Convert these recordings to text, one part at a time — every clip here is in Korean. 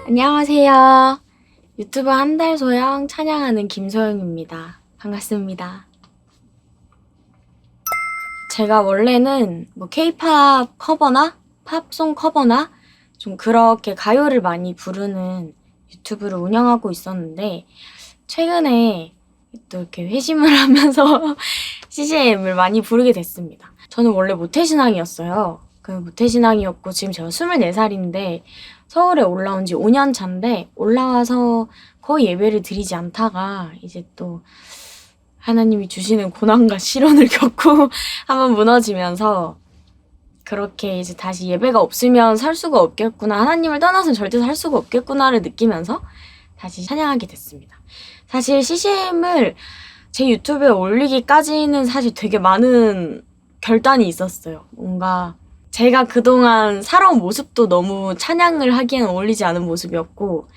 안녕하세요. 유튜브 한 달 소영 찬양하는 김소영입니다. 반갑습니다. 제가 원래는 K-팝 커버나 팝송 커버나 좀 그렇게 가요를 많이 부르는 유튜브를 운영하고 있었는데 최근에 또 이렇게 회심을 하면서 CCM을 많이 부르게 됐습니다. 저는 원래 모태신앙이었어요. 그 모태신앙이었고 지금 제가 24살인데 서울에 올라온 지 5년 차인데 올라와서 거의 예배를 드리지 않다가 이제 또 하나님이 주시는 고난과 시련을 겪고 한번 무너지면서 그렇게 이제 다시 예배가 없으면 살 수가 없겠구나, 하나님을 떠나서는 절대 살 수가 없겠구나를 느끼면서 다시 찬양하게 됐습니다. 사실 CCM을 제 유튜브에 올리기까지는 사실 되게 많은 결단이 있었어요. 뭔가 제가 그동안 살아온 모습도 너무 찬양을 하기에는 어울리지 않은 모습이었고,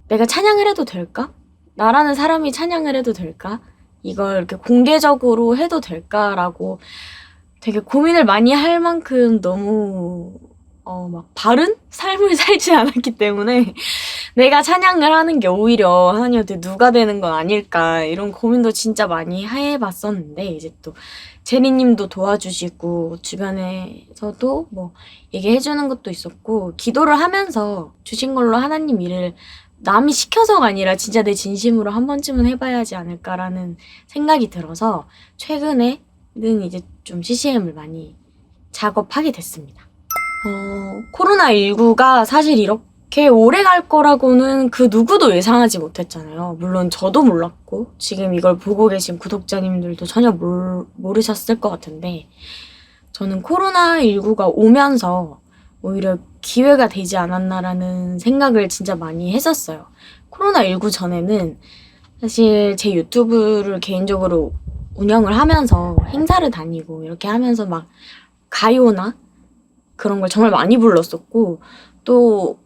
내가 찬양을 해도 될까? 나라는 사람이 찬양을 해도 될까? 이걸 이렇게 공개적으로 해도 될까라고 되게 고민을 많이 할 만큼 너무 막 바른 삶을 살지 않았기 때문에 내가 찬양을 하는 게 오히려 하나님한테 누가 되는 건 아닐까 이런 고민도 진짜 많이 해봤었는데, 이제 또 제리님도 도와주시고 주변에서도 뭐 얘기해주는 것도 있었고, 기도를 하면서 주신 걸로 하나님 일을 남이 시켜서가 아니라 진짜 내 진심으로 한 번쯤은 해봐야지 않을까라는 생각이 들어서 최근에는 이제 좀 CCM을 많이 작업하게 됐습니다. 코로나19가 사실 이렇게 오래 갈 거라고는 그 누구도 예상하지 못했잖아요. 물론 저도 몰랐고 지금 이걸 보고 계신 구독자님들도 전혀 모르셨을 것 같은데, 저는 코로나19가 오면서 오히려 기회가 되지 않았나라는 생각을 진짜 많이 했었어요. 코로나19 전에는 사실 제 유튜브를 개인적으로 운영을 하면서 행사를 다니고 이렇게 하면서 막 가요나 그런 걸 정말 많이 불렀었고, 또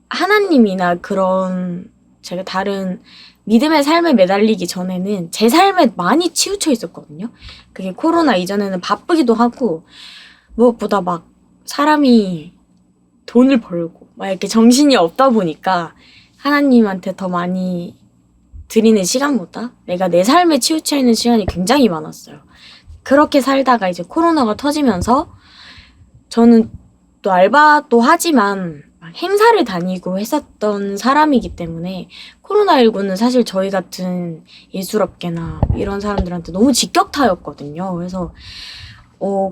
하나님이나 그런 제가 다른 믿음의 삶에 매달리기 전에는 제 삶에 많이 치우쳐 있었거든요. 그게 코로나 이전에는 바쁘기도 하고 무엇보다 막 사람이 돈을 벌고 막 이렇게 정신이 없다 보니까 하나님한테 더 많이 드리는 시간보다 내가 내 삶에 치우쳐 있는 시간이 굉장히 많았어요. 그렇게 살다가 이제 코로나가 터지면서 저는 또 알바도 하지만 행사를 다니고 했었던 사람이기 때문에 코로나19는 사실 저희 같은 예술업계나 이런 사람들한테 너무 직격타였거든요. 그래서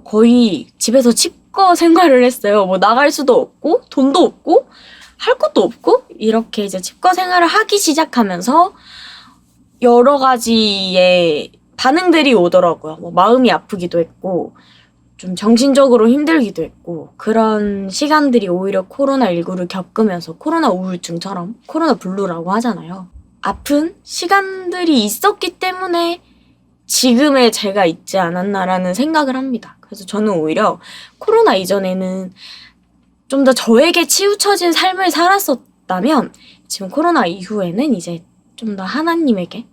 거의 집에서 칩거 생활을 했어요. 뭐 나갈 수도 없고 돈도 없고 할 것도 없고 이렇게 이제 칩거 생활을 하기 시작하면서 여러 가지의 반응들이 오더라고요. 뭐 마음이 아프기도 했고 좀 정신적으로 힘들기도 했고, 그런 시간들이 오히려 코로나19를 겪으면서 코로나 우울증처럼 코로나 블루라고 하잖아요. 아픈 시간들이 있었기 때문에 지금의 제가 있지 않았나라는 생각을 합니다. 그래서 저는 오히려 코로나 이전에는 좀 더 저에게 치우쳐진 삶을 살았었다면 지금 코로나 이후에는 이제 좀 더 하나님에게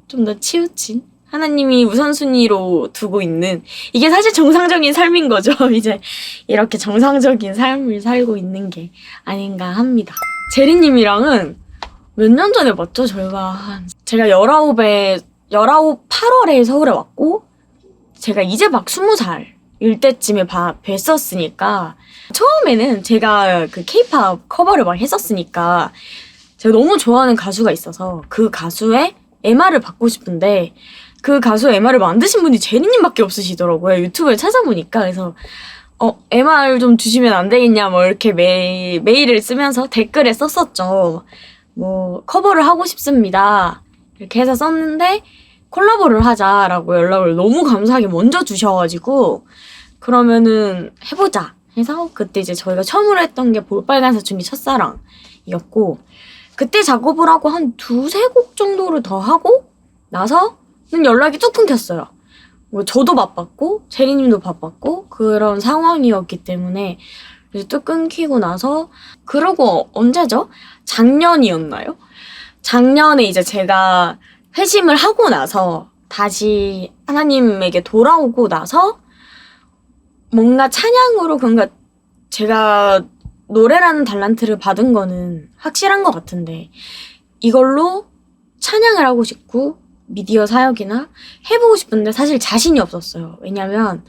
좀 더 치우친, 하나님이 우선순위로 두고 있는, 이게 사실 정상적인 삶인 거죠. 이제 이렇게 정상적인 삶을 살고 있는 게 아닌가 합니다. 제리님이랑은 몇 년 전에 봤죠? 제가 8월에 서울에 왔고 제가 이제 막 20살일 때쯤에 뵀었으니까, 처음에는 제가 그 K-팝 커버를 막 했었으니까 제가 너무 좋아하는 가수가 있어서 그 가수의 MR을 받고 싶은데 그 가수 MR을 만드신 분이 제리님밖에 없으시더라고요. 유튜브에 찾아보니까. 그래서 MR 좀 주시면 안 되겠냐 뭐 이렇게 메일을 쓰면서 댓글에 썼었죠. 뭐 커버를 하고 싶습니다 이렇게 해서 썼는데 콜라보를 하자라고 연락을 너무 감사하게 먼저 주셔가지고, 그러면은 해보자 해서 그때 이제 저희가 처음으로 했던 게 볼빨간 사춘기 첫사랑이었고, 그때 작업을 하고 한 2-3곡 정도를 더 하고 나서는 연락이 뚝 끊겼어요. 뭐 저도 바빴고 제리님도 바빴고 그런 상황이었기 때문에 이제 뚝 끊기고 나서, 그러고 언제죠? 작년이었나요? 작년에 이제 제가 회심을 하고 나서 다시 하나님에게 돌아오고 나서 뭔가 찬양으로, 그러니까 제가 노래라는 달란트를 받은 거는 확실한 것 같은데 이걸로 찬양을 하고 싶고 미디어 사역이나 해보고 싶은데 사실 자신이 없었어요. 왜냐면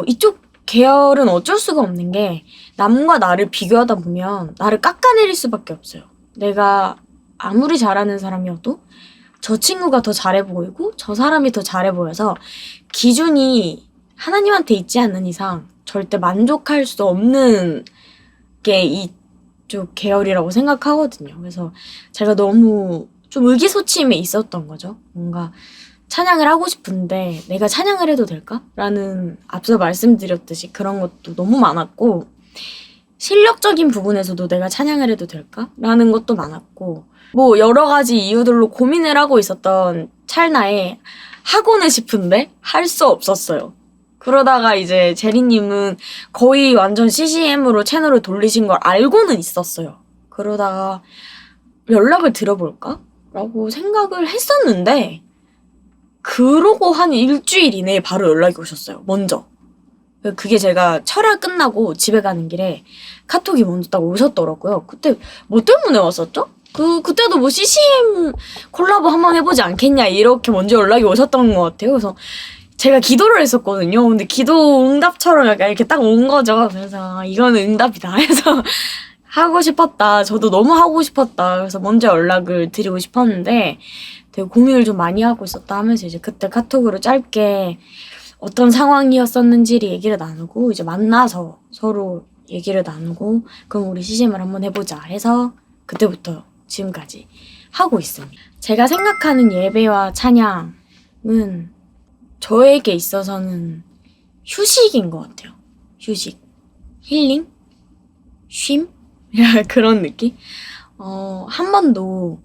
이쪽 계열은 어쩔 수가 없는 게 남과 나를 비교하다 보면 나를 깎아내릴 수밖에 없어요. 내가 아무리 잘하는 사람이어도 저 친구가 더 잘해 보이고 저 사람이 더 잘해 보여서 기준이 하나님한테 있지 않는 이상 절대 만족할 수 없는 게 이쪽 계열이라고 생각하거든요. 그래서 제가 너무 좀 의기소침해 있었던 거죠. 뭔가 찬양을 하고 싶은데 내가 찬양을 해도 될까? 라는 앞서 말씀드렸듯이 그런 것도 너무 많았고 실력적인 부분에서도 내가 찬양을 해도 될까? 라는 것도 많았고 뭐 여러 가지 이유들로 고민을 하고 있었던 찰나에 하고는 싶은데 할 수 없었어요. 그러다가 이제 제리님은 거의 완전 CCM으로 채널을 돌리신 걸 알고는 있었어요. 그러다가 연락을 드려볼까? 라고 생각을 했었는데 그러고 한 일주일 이내에 바로 연락이 오셨어요. 먼저. 그게 제가 철야 끝나고 집에 가는 길에 카톡이 먼저 딱 오셨더라고요. 그때 뭐 때문에 왔었죠? 그때도 뭐 CCM 콜라보 한번 해보지 않겠냐 이렇게 먼저 연락이 오셨던 것 같아요. 그래서 제가 기도를 했었거든요. 근데 기도 응답처럼 약간 이렇게 딱 온 거죠. 그래서 이거는 응답이다. 해서 하고 싶었다. 저도 너무 하고 싶었다. 그래서 먼저 연락을 드리고 싶었는데 되게 고민을 좀 많이 하고 있었다 하면서 이제 그때 카톡으로 짧게 어떤 상황이었었는지를 얘기를 나누고 이제 만나서 서로 얘기를 나누고 그럼 우리 CCM을 한번 해보자 해서 그때부터 지금까지 하고 있습니다. 제가 생각하는 예배와 찬양은 저에게 있어서는 휴식인 것 같아요. 휴식. 힐링? 쉼? 그런 느낌? 한 번도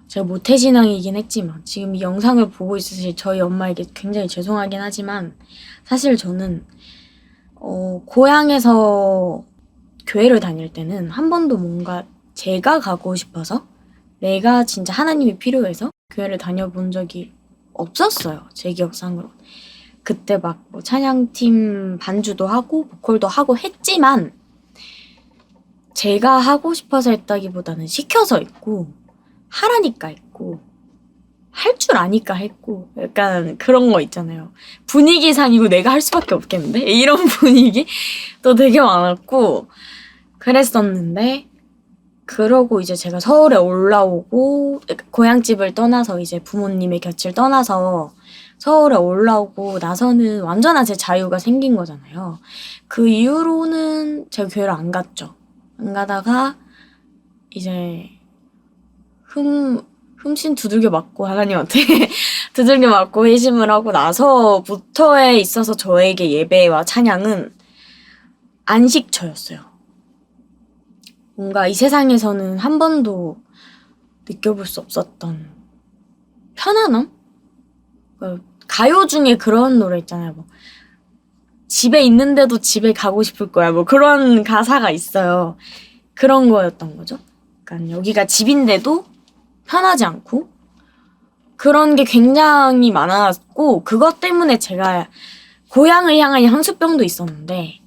제가 모태신앙이긴 했지만 지금 이 영상을 보고 있으실 저희 엄마에게 굉장히 죄송하긴 하지만 사실 저는 고향에서 교회를 다닐 때는 한 번도 뭔가 제가 가고 싶어서 내가 진짜 하나님이 필요해서 교회를 다녀본 적이 없었어요. 제 기억상으로. 그때 막 뭐 찬양팀 반주도 하고 보컬도 하고 했지만 제가 하고 싶어서 했다기보다는 시켜서 했고 하라니까 했고 할 줄 아니까 했고 약간 그런 거 있잖아요. 분위기상이고 내가 할 수밖에 없겠는데? 이런 분위기 또 되게 많았고 그랬었는데 그러고 이제 제가 서울에 올라오고 고향집을 떠나서 이제 부모님의 곁을 떠나서 서울에 올라오고 나서는 완전한 제 자유가 생긴 거잖아요. 그 이후로는 제가 교회를 안 갔죠. 안 가다가 이제 흠씬 두들겨 맞고 하나님한테 두들겨 맞고 회심을 하고 나서부터에 있어서 저에게 예배와 찬양은 안식처였어요. 뭔가 이 세상에서는 한 번도 느껴볼 수 없었던 편안함? 가요 중에 그런 노래 있잖아요. 뭐 집에 있는데도 집에 가고 싶을 거야. 뭐 그런 가사가 있어요. 그런 거였던 거죠. 그러니까 여기가 집인데도 편하지 않고 그런 게 굉장히 많았고 그것 때문에 제가 고향을 향한 향수병도 있었는데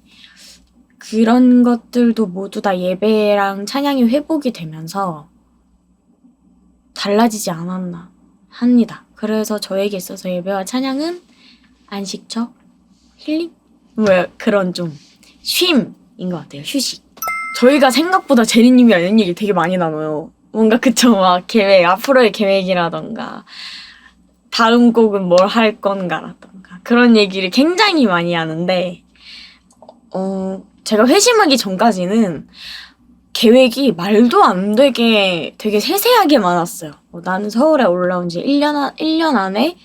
그런 것들도 모두 다 예배랑 찬양이 회복이 되면서 달라지지 않았나 합니다. 그래서 저에게 있어서 예배와 찬양은 안식처, 힐링? 뭐 그런 좀 쉼인 것 같아요. 휴식. 저희가 생각보다 제리님이 아는 얘기 되게 많이 나눠요. 뭔가 그쵸, 막 계획, 앞으로의 계획이라던가 다음 곡은 뭘 할 건가라던가 그런 얘기를 굉장히 많이 하는데 제가 회심하기 전까지는 계획이 말도 안 되게 되게 세세하게 많았어요. 나는 서울에 올라온 지 1년 안에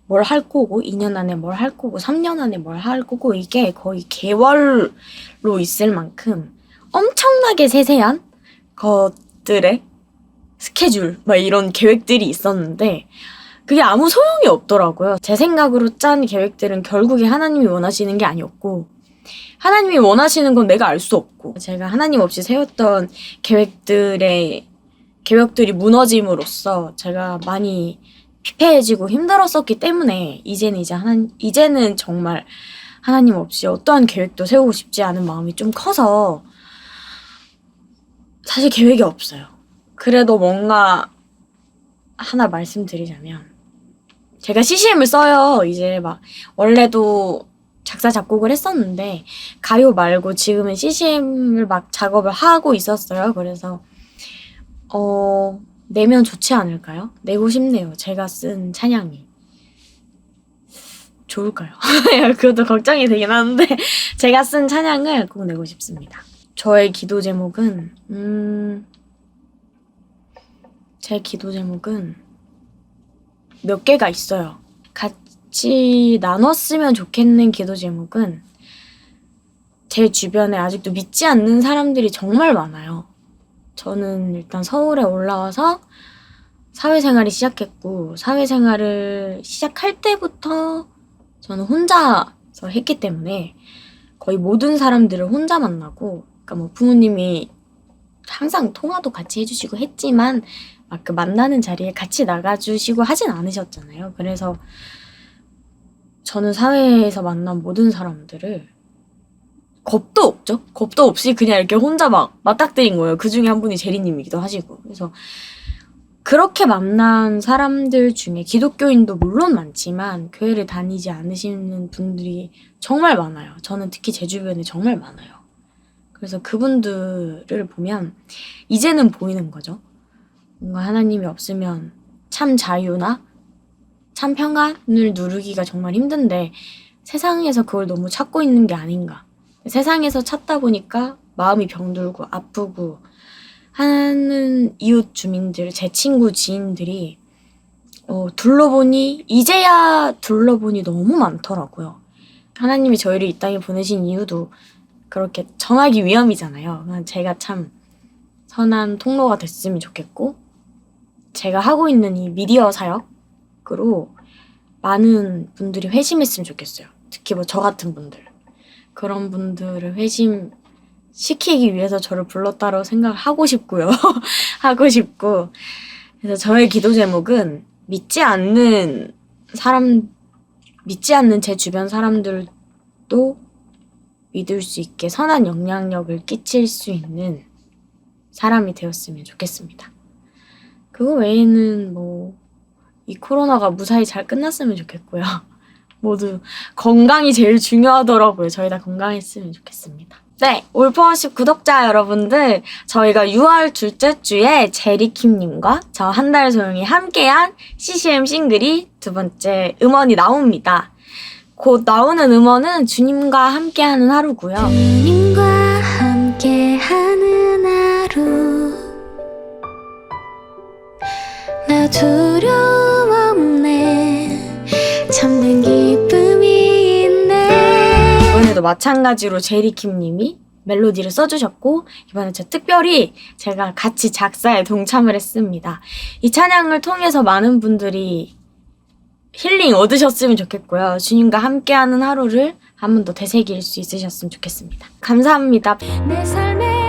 뭘 할 거고 2년 안에 뭘 할 거고 3년 안에 뭘 할 거고 이게 거의 개월로 있을 만큼 엄청나게 세세한 것들의 스케줄 막 이런 계획들이 있었는데 그게 아무 소용이 없더라고요. 제 생각으로 짠 계획들은 결국에 하나님이 원하시는 게 아니었고 하나님이 원하시는 건 내가 알 수 없고 제가 하나님 없이 세웠던 계획들이 무너짐으로써 제가 많이 피폐해지고 힘들었었기 때문에 이제는 정말 하나님 없이 어떠한 계획도 세우고 싶지 않은 마음이 좀 커서 사실 계획이 없어요. 그래도 뭔가 하나 말씀드리자면 제가 CCM을 써요. 이제 막 원래도 작사 작곡을 했었는데 가요 말고 지금은 CCM을 막 작업을 하고 있었어요. 그래서 내면 좋지 않을까요? 내고 싶네요. 제가 쓴 찬양이. 좋을까요? 그것도 걱정이 되긴 하는데 제가 쓴 찬양을 꼭 내고 싶습니다. 저의 기도 제목은 제 기도 제목은 몇 개가 있어요. 같이 나눴으면 좋겠는 기도 제목은 제 주변에 아직도 믿지 않는 사람들이 정말 많아요. 저는 일단 서울에 올라와서 사회생활을 시작했고 사회생활을 시작할 때부터 저는 혼자서 했기 때문에 거의 모든 사람들을 혼자 만나고 그러니까 뭐 부모님이 항상 통화도 같이 해주시고 했지만 막 그 만나는 자리에 같이 나가주시고 하진 않으셨잖아요. 그래서 저는 사회에서 만난 모든 사람들을 겁도 없죠. 겁도 없이 그냥 이렇게 혼자 막 맞닥뜨린 거예요. 그 중에 한 분이 제리님이기도 하시고. 그래서 그렇게 만난 사람들 중에 기독교인도 물론 많지만 교회를 다니지 않으시는 분들이 정말 많아요. 저는 특히 제 주변에 정말 많아요. 그래서 그분들을 보면 이제는 보이는 거죠. 뭔가 하나님이 없으면 참 자유나 참 평안을 누리기가 정말 힘든데 세상에서 그걸 너무 찾고 있는 게 아닌가. 세상에서 찾다 보니까 마음이 병들고 아프고 하는 이웃 주민들, 제 친구 지인들이 이제야 둘러보니 너무 많더라고요. 하나님이 저희를 이 땅에 보내신 이유도 그렇게 정하기 위함이잖아요. 제가 참 선한 통로가 됐으면 좋겠고 제가 하고 있는 이 미디어 사역으로 많은 분들이 회심했으면 좋겠어요. 특히 뭐 저 같은 분들. 그런 분들을 회심시키기 위해서 저를 불렀다고 생각을 하고 싶고요. 하고 싶고. 그래서 저의 기도 제목은 믿지 않는 제 주변 사람들도 믿을 수 있게 선한 영향력을 끼칠 수 있는 사람이 되었으면 좋겠습니다. 그거 외에는 이 코로나가 무사히 잘 끝났으면 좋겠고요. 모두 건강이 제일 중요하더라고요. 저희 다 건강했으면 좋겠습니다. 네, 올포워십 구독자 여러분들, 저희가 6월 둘째 주에 제리킴님과 저 한 달 소영이 함께한 CCM 싱글이 두 번째 음원이 나옵니다. 곧 나오는 음원은 주님과 함께하는 하루고요. 주님과 함께하는 하루 나 두려움 없네 참된 기쁨이 있네. 이번에도 마찬가지로 제리킴님이 멜로디를 써주셨고 이번에 특별히 제가 같이 작사에 동참을 했습니다. 이 찬양을 통해서 많은 분들이 힐링 얻으셨으면 좋겠고요. 주님과 함께하는 하루를 한 번 더 되새길 수 있으셨으면 좋겠습니다. 감사합니다. 내 삶의